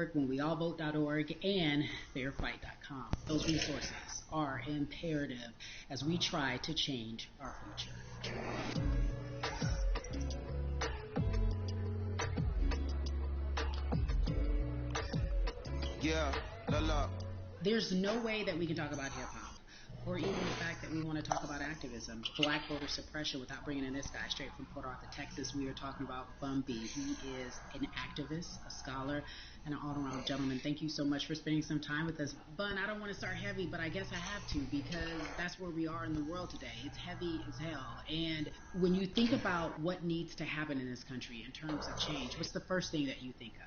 whenweallvote.org, whenweallvote.org, and fairfight.com. Those resources are imperative as we try to change our future. Yeah, la. There's no way that we can talk about hip-hop, or even the fact that we want to talk about activism, black voter suppression, without bringing in this guy straight from Port Arthur, Texas. We are talking about Bun B. He is an activist, a scholar, and an all-around gentleman. Thank you so much for spending some time with us. Bun, I don't want to start heavy, but I guess I have to, because that's where we are in the world today. It's heavy as hell. And when you think about what needs to happen in this country in terms of change, what's the first thing that you think of?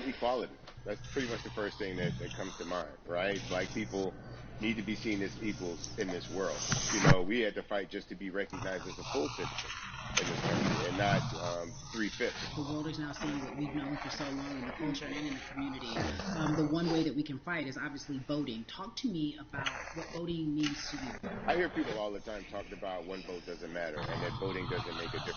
Equality. That's pretty much the first thing that comes to mind, right? Black people need to be seen as equals in this world. You know, we had to fight just to be recognized as a full citizen in this country, and not 3/5. The world is now seeing what we've known for so long in the culture and in the community. The one way that we can fight is obviously voting. Talk to me about what voting means to you. I hear people all the time talking about one vote doesn't matter and that voting doesn't make a difference.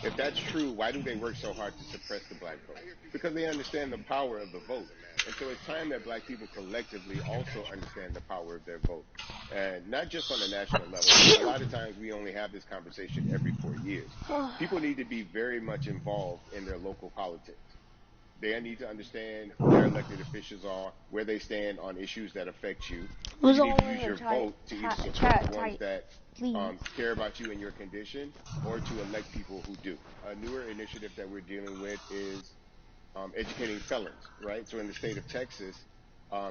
If that's true, why do they work so hard to suppress the black vote? Because they understand the power of the vote. And so it's time that black people collectively also understand the power of their vote. And not just on a national level. A lot of times we only have this conversation every 4 years. People need to be very much involved in their local politics. They need to understand who their elected officials are, where they stand on issues that affect you. You need to use your vote to either support the ones that care about you and your condition, or to elect people who do. A newer initiative that we're dealing with is educating felons, right? So in the state of Texas,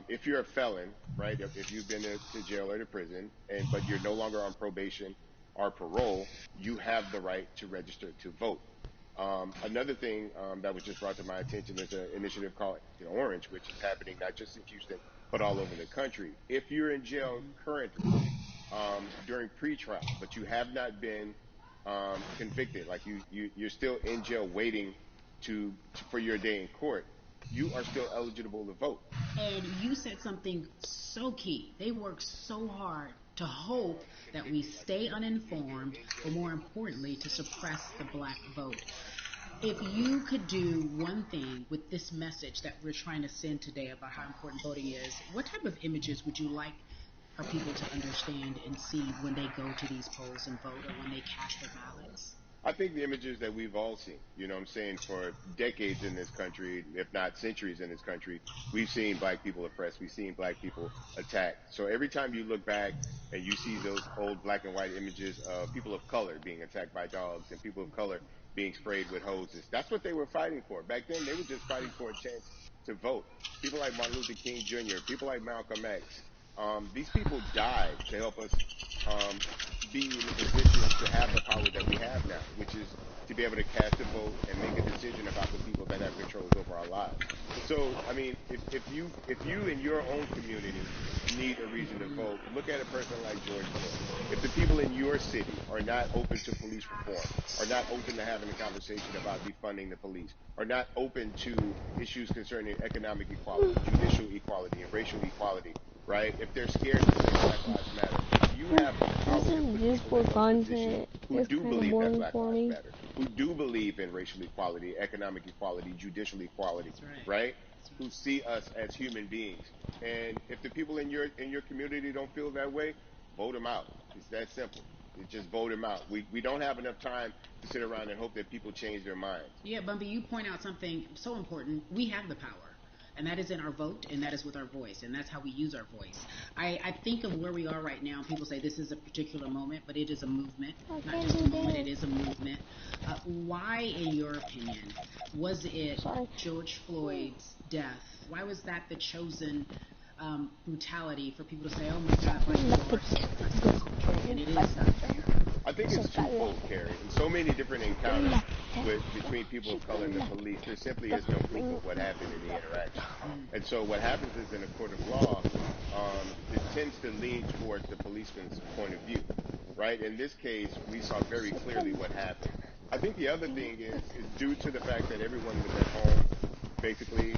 if you're a felon, right, if you've been to jail or to prison, but you're no longer on probation or parole, you have the right to register to vote. Another thing that was just brought to my attention is an initiative called Orange, which is happening not just in Houston, but all over the country. If you're in jail currently during pretrial, but you have not been convicted, like you're still in jail waiting for your day in court, you are still eligible to vote. And you said something so key. They work so hard to hope that we stay uninformed, but more importantly, to suppress the black vote. If you could do one thing with this message that we're trying to send today about how important voting is, what type of images would you like for people to understand and see when they go to these polls and vote, or when they cast their ballots? I think the images that we've all seen, you know what I'm saying, for decades in this country, if not centuries in this country, we've seen black people oppressed, we've seen black people attacked. So every time you look back and you see those old black and white images of people of color being attacked by dogs and people of color being sprayed with hoses, that's what they were fighting for. Back then, they were just fighting for a chance to vote. People like Martin Luther King Jr., people like Malcolm X, these people died to help us be in the position to have the power that we have now, which is to be able to cast a vote and make a decision about the people that have control over our lives. So, I mean, if you in your own community need a reason to vote, look at a person like George Floyd. If the people in your city are not open to police reform, are not open to having a conversation about defunding the police, are not open to issues concerning economic equality, judicial equality, and racial equality, right? If they're scared to say Black Lives Matter, you have the power to put people in position who do believe that Black Lives Matter, who do believe in racial equality, economic equality, judicial equality, right? Who see us as human beings. And if the people in your community don't feel that way, vote them out. It's that simple. Just vote them out. We don't have enough time to sit around and hope that people change their minds. Yeah, Bumpy, you point out something so important. We have the power. And that is in our vote, and that is with our voice, and that's how we use our voice. I think of where we are right now, and people say this is a particular moment, but it is a movement. Not just a moment, it is a movement. Why, in your opinion, was it George Floyd's death? Why was that the chosen brutality for people to say, oh my God, and it is I think it's twofold, Carrie. In so many different encounters between people of color and the police, there simply is no proof of what happened in the interaction. And so what happens is, in a court of law, it tends to lean towards the policeman's point of view, right? In this case, we saw very clearly what happened. I think the other thing is due to the fact that everyone was at home, basically,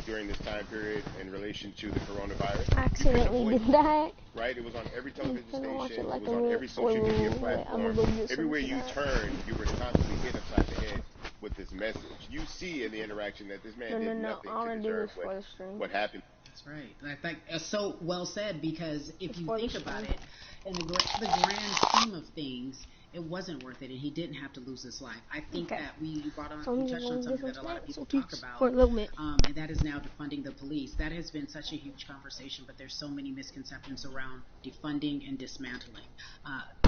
during this time period in relation to the coronavirus. Accidentally did that. Right? It was on every television station. It was on every social media platform. Everywhere you turned, you were constantly hit upside the head with this message. You see in the interaction that this man No, did no, no. nothing I to want to do deserve this for the stream. what happened. That's right. I think it's so well said, because if It's you for the think about stream. it, in the grand scheme of things, it wasn't worth it, and he didn't have to lose his life. I think Okay. that we brought on, So I'm you just touched on going to something give that a lot of us people some talk about, for a little bit. and that is now defunding the police. That has been such a huge conversation, but there's so many misconceptions around defunding and dismantling.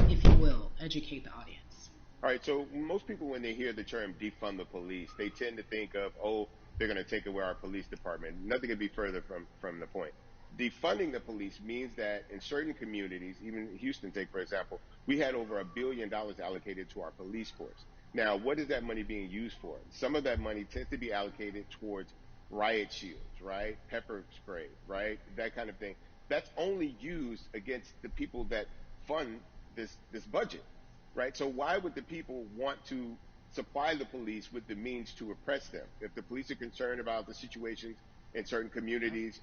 If you will, educate the audience. All right, so most people, when they hear the term defund the police, they tend to think of, oh, they're going to take away our police department. Nothing could be further from the point. Defunding the police means that in certain communities, even Houston, take for example, we had over $1 billion allocated to our police force. Now, what is that money being used for? Some of that money tends to be allocated towards riot shields, right? Pepper spray, right? That kind of thing. That's only used against the people that fund this budget, right? So why would the people want to supply the police with the means to oppress them? If the police are concerned about the situations in certain communities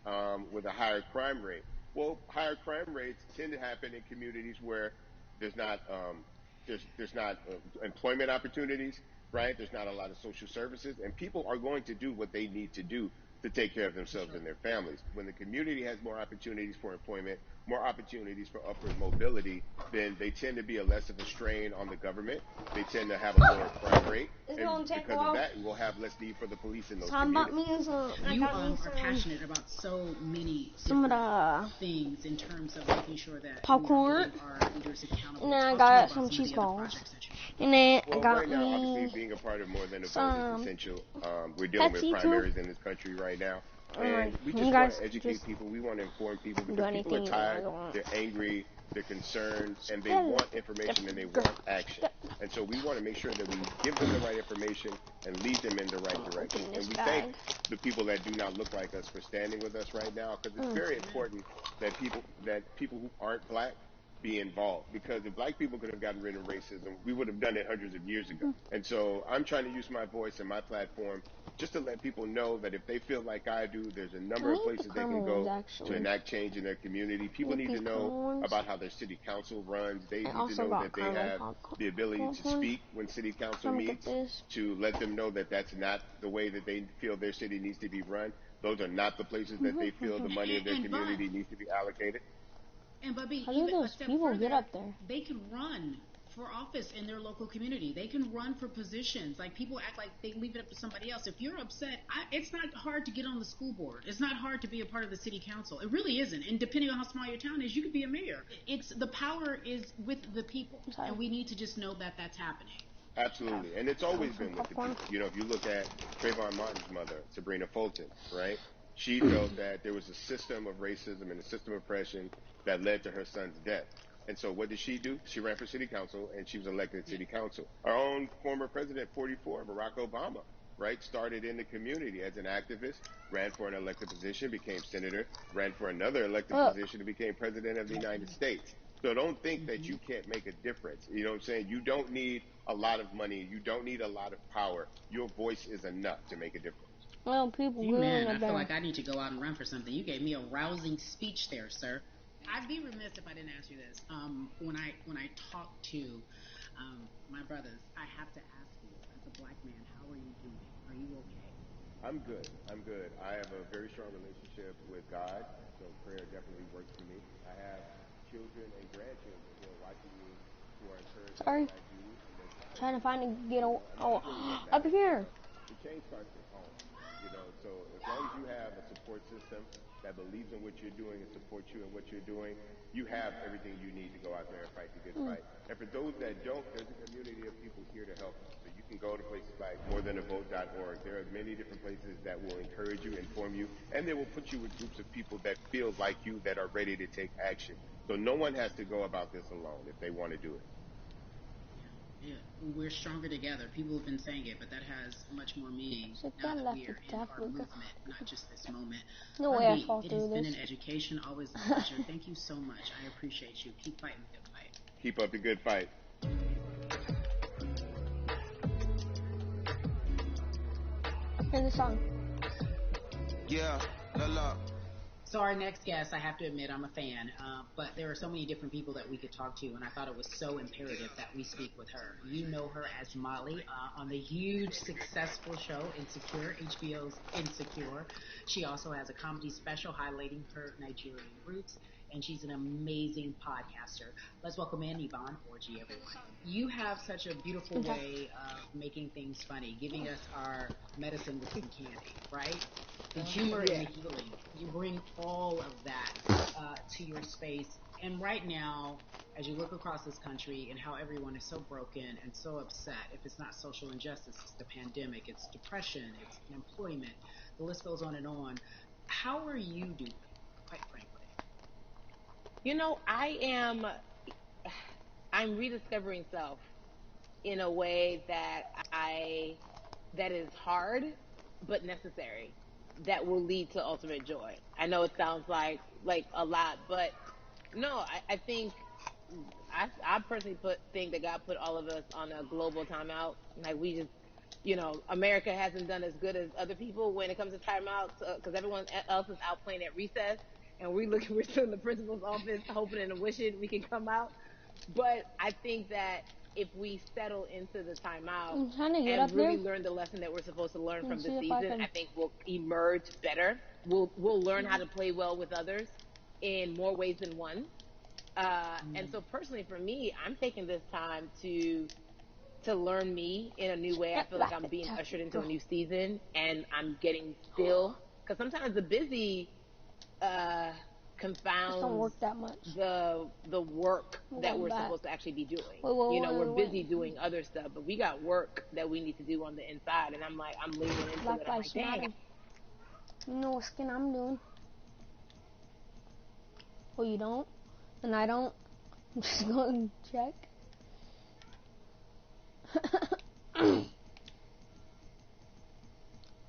with a higher crime rate, well, higher crime rates tend to happen in communities where there's not employment opportunities, right? There's not a lot of social services, and people are going to do what they need to do to take care of themselves and their families. When the community has more opportunities for employment, more opportunities for upward mobility, then they tend to be less of a strain on the government. They tend to have a lower crime rate. And because of that, we'll have less need for the police in those communities. You are passionate about so many different things in terms of making sure that popcorn. our leaders accountable. And then I got some cheese balls. And then I got right now, obviously, being a part of more than a vote is essential. We're dealing with primaries in this country right now. And we just want to educate people. We want to inform people, because people are tired, they're angry, they're concerned, and they want information and they want action. And so we want to make sure that we give them the right information and lead them in the right direction. And we thank the people that do not look like us for standing with us right now, because it's very important that people who aren't black be involved, because if black people could have gotten rid of racism, we would have done it hundreds of years ago. And so I'm trying to use my voice and my platform just to let people know that if they feel like I do, there's a number of places they can go to enact change in their community. People need to know about how their city council runs. They need to know that they have the ability to speak when city council meets, to let them know that that's not the way that they feel their city needs to be run. Those are not the places that they feel the money of their community needs to be allocated. And Bubby, how do those people get up there? They can run for office in their local community. They can run for positions. Like, people act like they leave it up to somebody else. If you're upset, it's not hard to get on the school board. It's not hard to be a part of the city council. It really isn't. And depending on how small your town is, you could be a mayor. It's the power is with the people, and we need to just know that that's happening. Absolutely, and it's always been with the people. You know, if you look at Trayvon Martin's mother, Sabrina Fulton, right? She felt that there was a system of racism and a system of oppression that led to her son's death. And so what did she do? She ran for city council, and she was elected to city council. Our own former president, 44, Barack Obama, right, started in the community as an activist, ran for an elected position, became senator, ran for another elected position, and became president of the United States. So don't think that you can't make a difference. You know what I'm saying? You don't need a lot of money. You don't need a lot of power. Your voice is enough to make a difference. Well, people man, I feel like I need to go out and run for something. You gave me a rousing speech there, sir. I'd be remiss if I didn't ask you this. When I talk to my brothers, I have to ask you, as a black man, how are you doing? Are you okay? I'm good. I have a very strong relationship with God, so prayer definitely works for me. I have children and grandchildren who are watching me, who are encouraged by what I do. Trying to find a ghetto. Up here. The change starts at home, you know. So as long as you have a support system that believes in what you're doing and supports you in what you're doing, you have everything you need to go out there and fight the good fight. And for those that don't, there's a community of people here to help you. So you can go to places like morethanavote.org. There are many different places that will encourage you, inform you, and they will put you with groups of people that feel like you, that are ready to take action. So no one has to go about this alone if they want to do it. Yeah, we're stronger together. People have been saying it, but that has much more meaning now that we are in our movement, not just this moment. No way I fall it through has this. been an education, always a pleasure. Thank you so much. I appreciate you. Keep fighting the good fight. Keep up the good fight. Here's the song. Yeah, la la. So our next guest, I have to admit, I'm a fan, but there are so many different people that we could talk to, and I thought it was so imperative that we speak with her. You know her as Molly on the huge, successful show Insecure, HBO's Insecure. She also has a comedy special highlighting her Nigerian roots, and she's an amazing podcaster. Let's welcome in Yvonne Orji, everyone. You have such a beautiful way of making things funny, giving us our medicine with some candy, right? The humor and the healing. You bring all of that to your space. And right now, as you look across this country and how everyone is so broken and so upset, if it's not social injustice, it's the pandemic, it's depression, it's unemployment, the list goes on and on. How are you doing, quite frankly? You know, I'm rediscovering self in a way that is hard, but necessary, that will lead to ultimate joy. I know it sounds like a lot, but no, I think I personally think that God put all of us on a global timeout. Like we just, America hasn't done as good as other people when it comes to timeouts because everyone else is out playing at recess, and we're still in the principal's office hoping and wishing we can come out. But I think that if we settle into the timeout and really learn the lesson that we're supposed to learn from this season, I think we'll emerge better. We'll learn how to play well with others in more ways than one. And so personally for me, I'm taking this time to learn me in a new way. I feel like I'm being ushered into a new season, and I'm getting still, because sometimes the busy confounds don't work that much. the work that we're supposed to actually be doing. We're busy doing other stuff, but we got work that we need to do on the inside, and I'm leaning into it. I'm like, dang. You know what skin I'm doing? Well, you don't, and I don't. I'm just going to check. I'm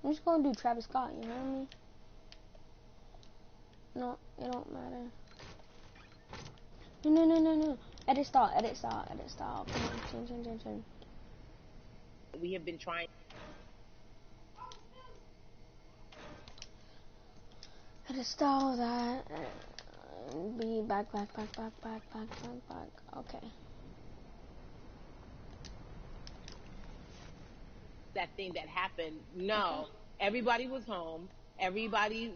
just going to do Travis Scott, you know what I mean? No, it don't matter. No. Edit style. Come on, change. We have been trying. Edit style that. Be back. Okay. That thing that happened. No, everybody was home. Everybody,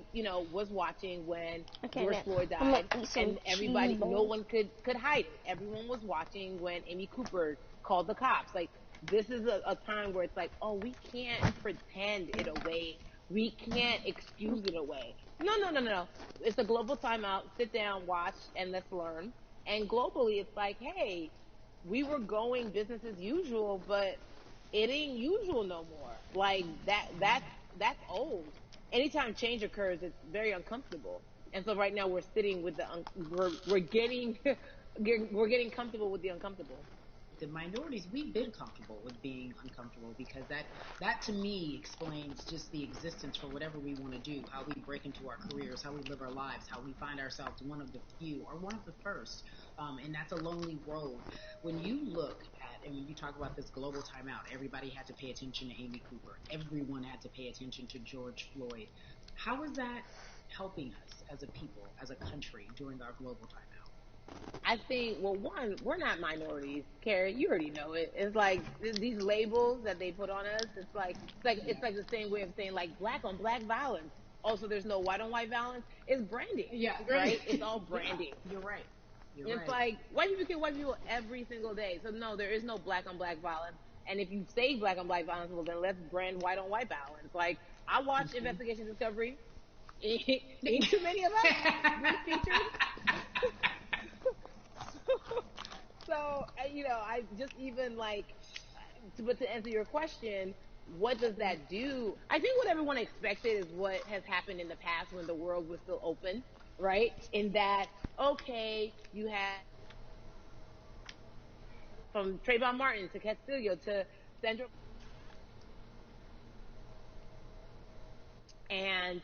was watching when George Floyd died, and everybody, no one could hide it. Everyone was watching when Amy Cooper called the cops. Like, this is a time where it's like, oh, we can't pretend it away. We can't excuse it away. No. It's a global timeout. Sit down, watch, and let's learn. And globally, it's like, hey, we were going business as usual, but it ain't usual no more. Like that's old. Anytime change occurs, it's very uncomfortable. And so right now we're sitting with we're getting we're getting comfortable with the uncomfortable. The minorities, we've been comfortable with being uncomfortable, because that to me explains just the existence for whatever we want to do, how we break into our careers, how we live our lives, how we find ourselves one of the few or one of the first. And that's a lonely road. When you look at, and when you talk about this global timeout, everybody had to pay attention to Amy Cooper. Everyone had to pay attention to George Floyd. How is that helping us as a people, as a country, during our global timeout? I think, well, one, we're not minorities, Carrie. You already know it. It's like these labels that they put on us. It's like the same way of saying like black on black violence. Also, there's no white on white violence. It's branding. Yeah, right. It's all branding. Yeah, you're right. It's like white people kill white people every single day. So no, there is no black on black violence. And if you say black on black violence, well then let's brand white on white violence. Like I watch Investigation Discovery. Ain't too many of us being featured. So, I just even but to answer your question, what does that do? I think what everyone expected is what has happened in the past when the world was still open, right? In that, okay, you had from Trayvon Martin to Castillo to Sandra, and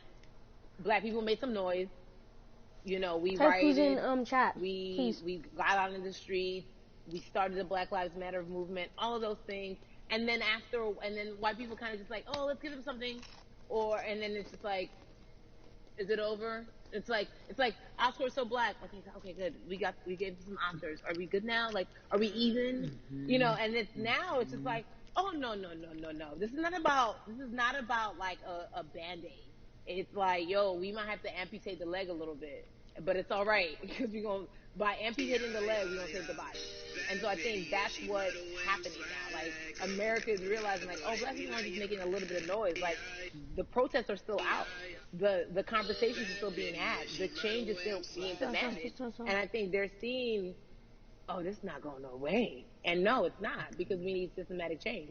black people made some noise. We rioted. Chat. We got out in the streets. We started the Black Lives Matter movement. All of those things, and then white people kind of just like, oh, let's give them something, and then it's just like, is it over? It's like Oscars so black. Okay, good. We gave some Oscars. Are we good now? Like, are we even? Mm-hmm. And it's now it's just Mm-hmm. like, oh no. This is not about like a band-aid. It's like, yo, we might have to amputate the leg a little bit, but it's all right because we're gonna by amputating the leg, we're gonna save the body. And so I think that's what's happening now. Like America is realizing, like, oh, black people aren't just making a little bit of noise. Like the protests are still out. The conversations are still being had. The change is still being demanded. And I think they're seeing, oh, this is not going no way. And no, it's not, because we need systematic change.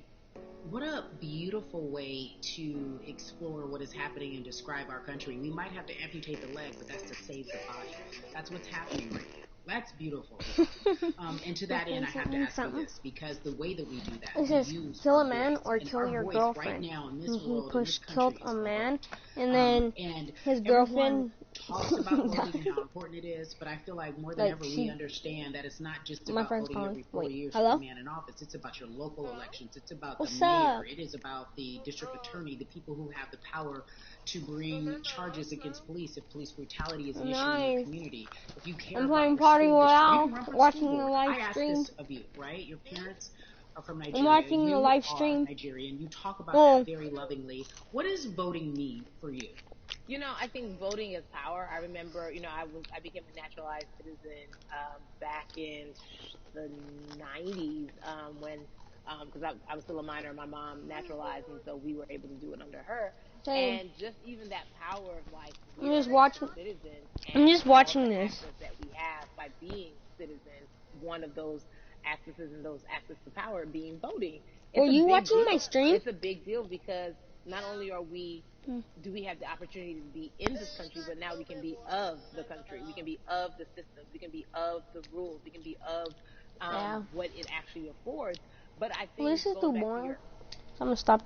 What a beautiful way to explore what is happening and describe our country. We might have to amputate the leg, but that's to save the body. That's what's happening right now. That's beautiful. And to that end, I have to ask you this, because the way that we do that, It says, we use kill our a man voice, or and kill our your voice girlfriend. right now in this And he world, in this killed country, a is the man, vote. and then And his everyone girlfriend talks about voting and how important it is, but I feel like more than like ever we understand that it's not just my about friend's voting calling. every 4 Wait, years for hello? the man in office. It's about your local elections. It's about What's the mayor. up? It is about the district attorney, the people who have the power to bring charges against police if police brutality is an issue in your Nice. community. If you care I'm about playing your Party school district, you Royale, can run for the watching school the board. live I ask stream. this of you, right? Your parents are from I'm Nigeria. watching the You live are stream. Nigerian. You talk about Oh. that very lovingly. What does voting mean for you? I think voting is power. I remember, I became a naturalized citizen back in the 90s when, because I was still a minor, my mom naturalized, and so we were able to do it under her. Same. And just even that power of like, I'm we are just watching. citizens, I'm and just all watching the this. access that we have by being citizens, one of those accesses and those access to power being voting. Were It's a you big watching my deal. stream? It's a big deal because not only do we have the opportunity to be in this country, but now we can be of the country. We can be of the systems. We can be of the rules. We can be of Yeah. what it actually affords. But I Well, think this is too going back to boring. your So I'm gonna stop.